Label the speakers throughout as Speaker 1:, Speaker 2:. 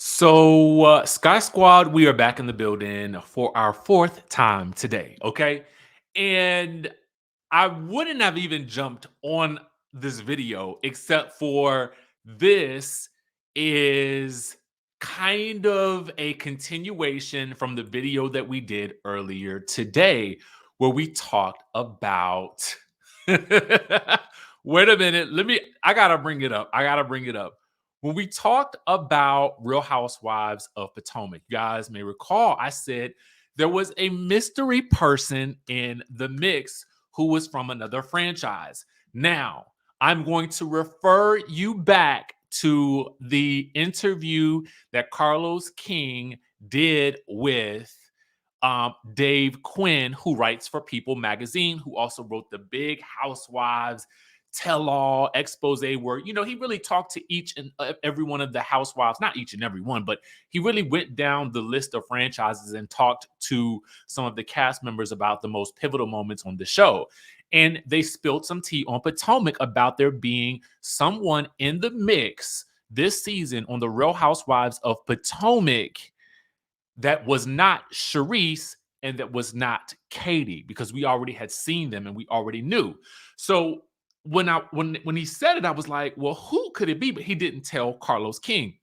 Speaker 1: Sky Squad, we are back in the building for our fourth time today, okay? And I wouldn't have even jumped on this video except for this is kind of a continuation from the video that we did earlier today, where we talked about. Wait a minute. I gotta bring it up. When we talked about Real Housewives of Potomac, you guys may recall I said there was a mystery person in the mix who was from another franchise. Now, I'm going to refer you back to the interview that Carlos King did with Dave Quinn, who writes for People magazine, who also wrote the Big Housewives tell-all expose where he really talked to each and every one of the housewives, not each and every one, but he really went down the list of franchises and talked to some of the cast members about the most pivotal moments on the show. And they spilled some tea on Potomac about there being someone in the mix this season on the Real Housewives of Potomac that was not Charisse and that was not Katie, because we already had seen them and we already knew. So when he said it, I was like, well, who could it be? But he didn't tell Carlos King,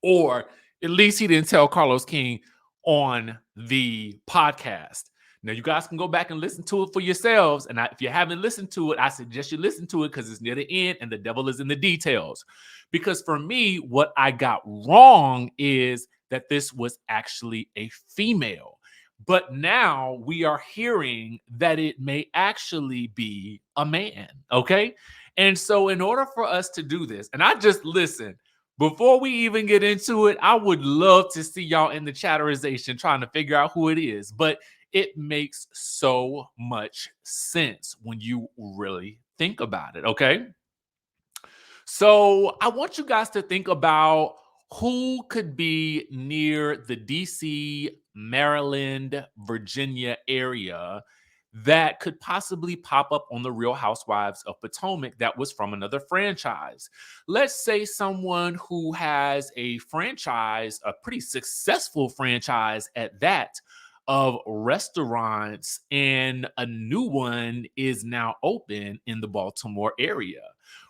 Speaker 1: or at least he didn't tell Carlos King on the podcast. Now, you guys can go back and listen to it for yourselves. And if you haven't listened to it, I suggest you listen to it because it's near the end and the devil is in the details. Because for me, what I got wrong is that this was actually a female. But now we are hearing that it may actually be a man. Okay. And so, in order for us to do this, and I just listen, before we even get into it, I would love to see y'all in the chatterization trying to figure out who it is. But it makes so much sense when you really think about it. Okay. So I want you guys to think about who could be near the DC, Maryland, Virginia area that could possibly pop up on the Real Housewives of Potomac that was from another franchise. Let's say someone who has a franchise, a pretty successful franchise at that, of restaurants, and a new one is now open in the Baltimore area.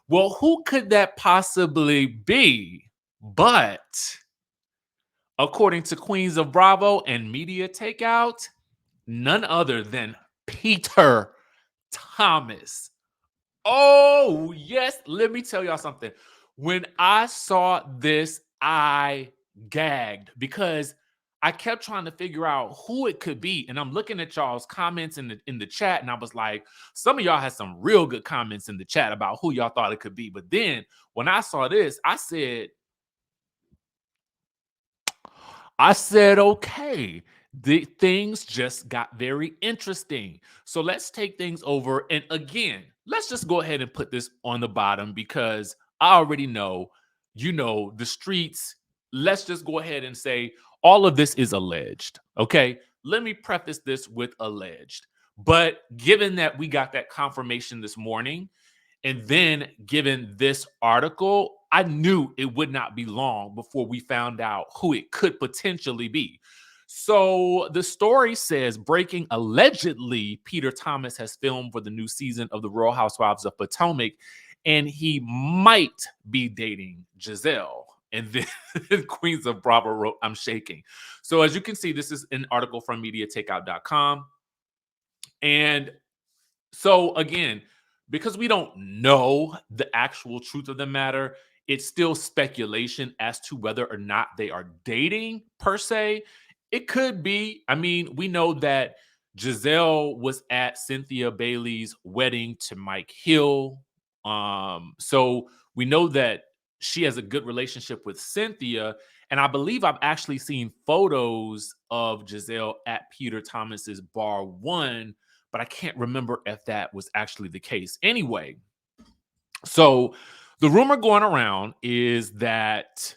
Speaker 1: Well, who could that possibly be? But according to Queens of Bravo and Media Takeout, none other than Peter Thomas. Oh, yes. Let me tell y'all something. When I saw this, I gagged because I kept trying to figure out who it could be. And I'm looking at y'all's comments in the chat, and I was like, some of y'all had some real good comments in the chat about who y'all thought it could be. But then when I saw this, I said, okay, the things just got very interesting. So let's take things over. And again, let's just go ahead and put this on the bottom because I already know, the streets. Let's just go ahead and say all of this is alleged. Okay. Let me preface this with alleged. But given that we got that confirmation this morning, and then given this article, I knew it would not be long before we found out who it could potentially be. So the story says, breaking, allegedly, Peter Thomas has filmed for the new season of the Real Housewives of Potomac, and he might be dating Gizelle. And then Queens of Bravo wrote, I'm shaking. So as you can see, this is an article from MediaTakeout.com. And so again, because we don't know the actual truth of the matter, it's still speculation as to whether or not they are dating per se. It could be. I mean, we know that Gizelle was at Cynthia Bailey's wedding to Mike Hill. So we know that she has a good relationship with Cynthia. And I believe I've actually seen photos of Gizelle at Peter Thomas's bar one, but I can't remember if that was actually the case. Anyway, so the rumor going around is that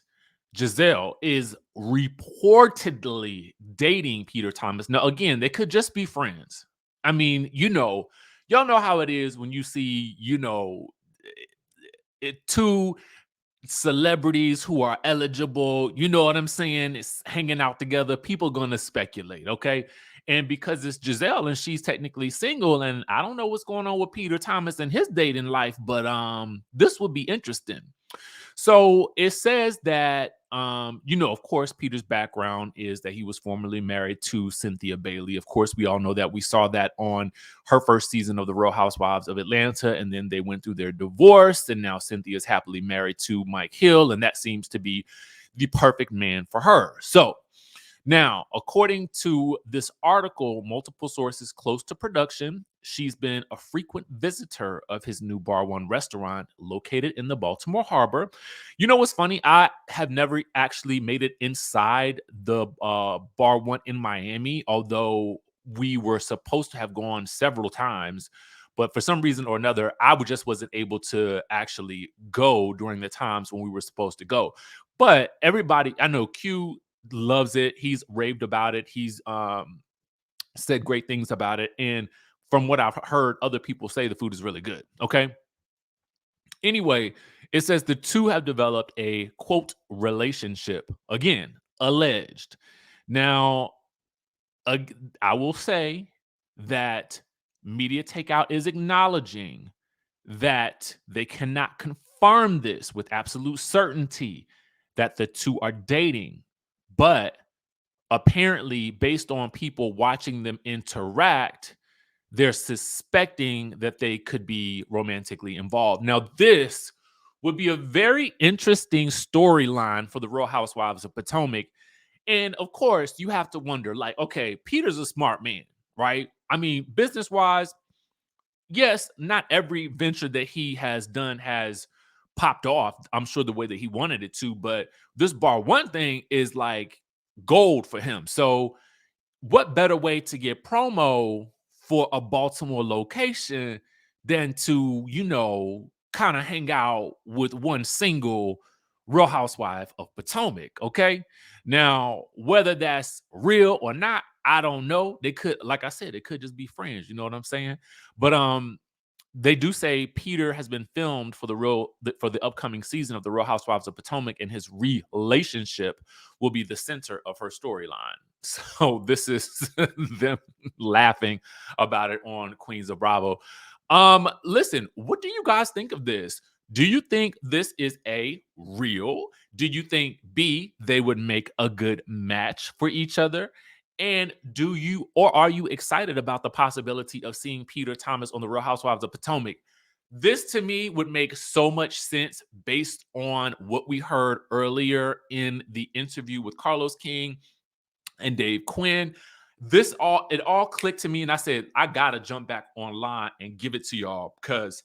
Speaker 1: Gizelle is reportedly dating Peter Thomas. Now, again, they could just be friends. I mean, y'all know how it is when you see, two celebrities who are eligible, you know what I'm saying, it's hanging out together, people gonna speculate, okay? And because it's Gizelle and she's technically single, and I don't know what's going on with Peter Thomas and his dating life, but this would be interesting. So it says that, of course, Peter's background is that he was formerly married to Cynthia Bailey. Of course, we all know that. We saw that on her first season of The Real Housewives of Atlanta, and then they went through their divorce, and now Cynthia is happily married to Mike Hill, and that seems to be the perfect man for her. So now, according to this article, multiple sources close to production, she's been a frequent visitor of his new Bar One restaurant located in the Baltimore Harbor. You know what's funny? I have never actually made it inside the Bar One in Miami, although we were supposed to have gone several times. But for some reason or another, I just wasn't able to actually go during the times when we were supposed to go. But everybody, I know Q loves it. He's raved about it. He's said great things about it. And from what I've heard other people say, the food is really good. Okay. Anyway, it says the two have developed a quote relationship. Again, alleged. Now, I will say that Media Takeout is acknowledging that they cannot confirm this with absolute certainty that the two are dating. But apparently, based on people watching them interact, they're suspecting that they could be romantically involved. Now, this would be a very interesting storyline for the Real Housewives of Potomac. And of course, you have to wonder, like, okay, Peter's a smart man, right? I mean, business wise, yes, not every venture that he has done has popped off, I'm sure the way that he wanted it to, but this Bar One thing is like gold for him. So what better way to get promo for a Baltimore location than to, kind of hang out with one single Real Housewife of Potomac? Okay. Now, whether that's real or not, I don't know. They could, like I said, it could just be friends. You know what I'm saying? But they do say Peter has been filmed for for the upcoming season of the Real Housewives of Potomac, and his relationship will be the center of her storyline. So this is them laughing about it on Queens of Bravo. Listen, what do you guys think of this? Do you think this is A, real? Do you think B, they would make a good match for each other? And are you excited about the possibility of seeing Peter Thomas on the Real Housewives of Potomac? This to me would make so much sense based on what we heard earlier in the interview with Carlos King and Dave Quinn. It all clicked to me, and I said, I gotta jump back online and give it to y'all because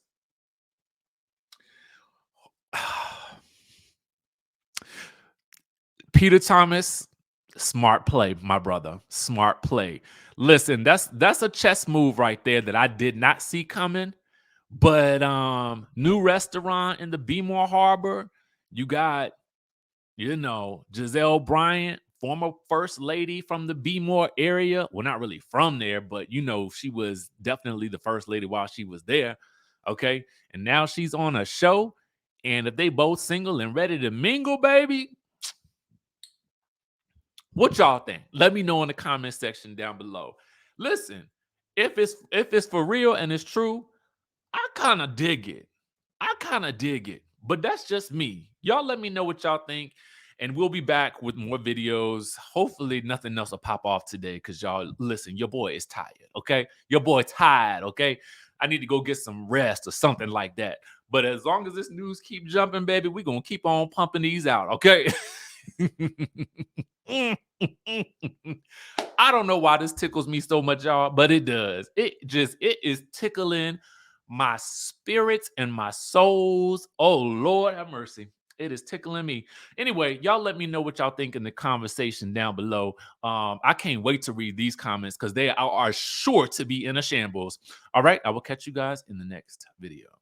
Speaker 1: Peter Thomas, smart play, my brother. Smart play. Listen, that's a chess move right there that I did not see coming. But new restaurant in the Beemore Harbor. You got, Gizelle Bryant, former first lady from the Beemore area. Well, not really from there, but she was definitely the first lady while she was there. Okay. And now she's on a show. And if they both single and ready to mingle, baby, what y'all think? Let me know in the comment section down below. Listen, if it's for real and it's true, I kind of dig it. I kind of dig it. But that's just me. Y'all let me know what y'all think. And we'll be back with more videos. Hopefully nothing else will pop off today. Because y'all, listen, your boy is tired. Okay. Your boy tired. Okay. I need to go get some rest or something like that. But as long as this news keep jumping, baby, we're going to keep on pumping these out. Okay. I don't know why this tickles me so much, y'all, but it does. It is tickling my spirits and my souls. Oh, Lord have mercy. It is tickling me. Anyway, y'all let me know what y'all think in the conversation down below. I can't wait to read these comments because they are sure to be in a shambles. All right, I will catch you guys in the next video.